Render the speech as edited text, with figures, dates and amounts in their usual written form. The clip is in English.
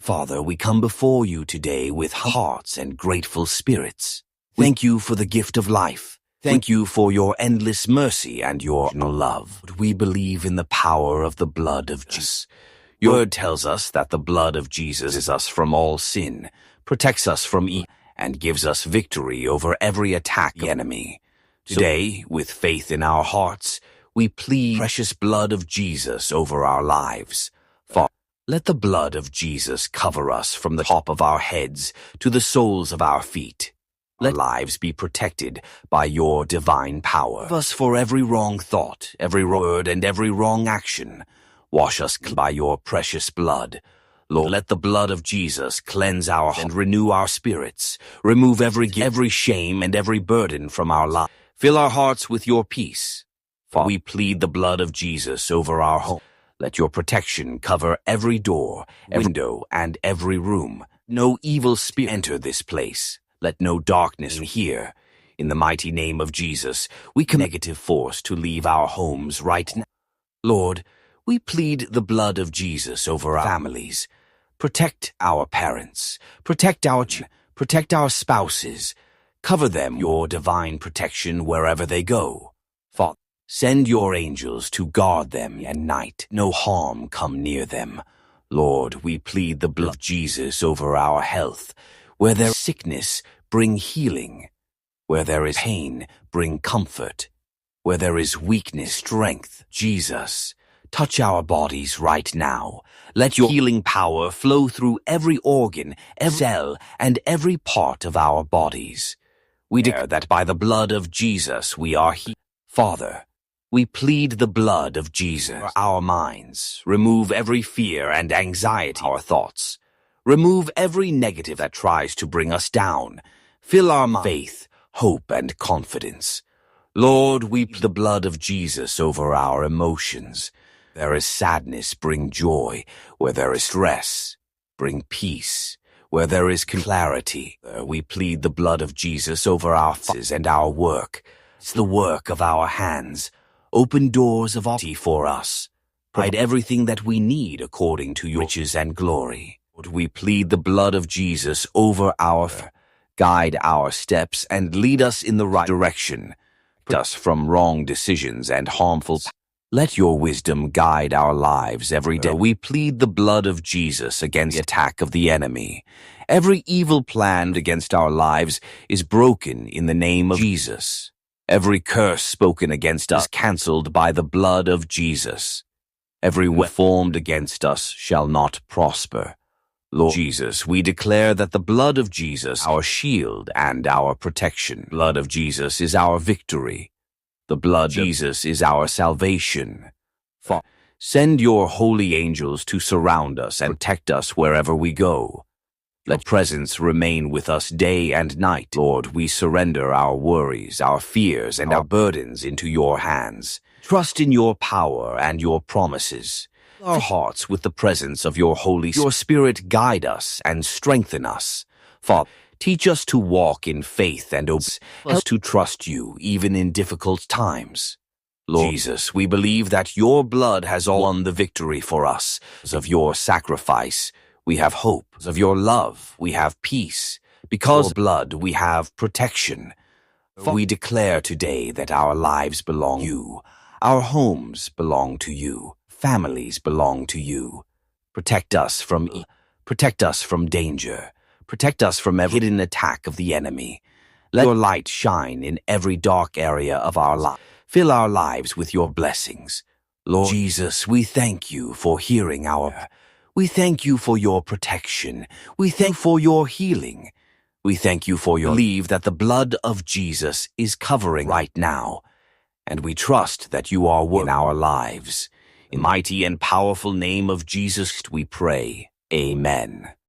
Father, we come before you today with hearts and grateful spirits. Thank you for the gift of life. Thank you for your endless mercy and your love. We believe in the power of the blood of Jesus. Your word tells us that the blood of Jesus is us from all sin, protects us from evil, and gives us victory over every attack of the enemy. Today, with faith in our hearts, we plead the precious blood of Jesus over our lives. Father, let the blood of Jesus cover us from the top of our heads to the soles of our feet. Let our lives be protected by your divine power. Forgive us for every wrong thought, every word, and every wrong action. Wash us by your precious blood. Lord, let the blood of Jesus cleanse our hearts and renew our spirits. Remove every shame and every burden from our lives. Fill our hearts with your peace. Father, we plead the blood of Jesus over our home. Let your protection cover every door, every window, and every room. No evil spirit enter this place. Let no darkness here. In the mighty name of Jesus, we command negative force to leave our homes right now. Lord, we plead the blood of Jesus over our families. Protect our parents. Protect our children. Protect our spouses. Cover them with your divine protection wherever they go. Father, send your angels to guard them at night. No harm come near them. Lord, we plead the blood of Jesus over our health. Where there is sickness, bring healing. Where there is pain, bring comfort. Where there is weakness, strength. Jesus, touch our bodies right now. Let your healing power flow through every organ, every cell, and every part of our bodies. We declare that by the blood of Jesus we are healed. Father, we plead the blood of Jesus for our minds. Remove every fear and anxiety in our thoughts. Remove every negative that tries to bring us down. Fill our mind with faith, hope, and confidence. Lord, we plead the blood of Jesus over our emotions. Where there is sadness, bring joy. Where there is stress, bring peace. Where there is clarity, we plead the blood of Jesus over our finances and our work. It's the work of our hands. Open doors of opportunity for us. Provide everything that we need according to your riches and glory. Lord, we plead the blood of Jesus over our guide our steps and lead us in the right direction. Protect us from wrong decisions and harmful. Let your wisdom guide our lives every day. We plead the blood of Jesus against the attack of the enemy. Every evil plan against our lives is broken in the name of Jesus. Every curse spoken against us is cancelled by the blood of Jesus. Every weapon formed against us shall not prosper. Lord Jesus, we declare that the blood of Jesus is our shield and our protection. The blood of Jesus is our victory. The blood of Jesus is our salvation. Father, send your holy angels to surround us and protect us wherever we go. Let presence remain with us day and night. Lord, we surrender our worries, our fears, and our burdens into your hands. Trust in your power and your promises. Fill our hearts with the presence of your Holy Spirit. Your Spirit guide us and strengthen us. Father, teach us to walk in faith and help us to trust you even in difficult times. Lord Jesus, we believe that your blood has won the victory for us. Because of your sacrifice, we have hope. Because of your love, we have peace. Because of blood, we have protection. For we declare today that our lives belong to you. Our homes belong to you. Families belong to you. Protect us from evil. Protect us from danger. Protect us from every hidden attack of the enemy. Let your light shine in every dark area of our life. Fill our lives with your blessings. Lord Jesus, we thank you for hearing our prayer. We thank you for your protection. We thank you for your healing. We thank you for your believe that the blood of Jesus is covering right now. And we trust that you are in our lives. In the mighty and powerful name of Jesus we pray. Amen.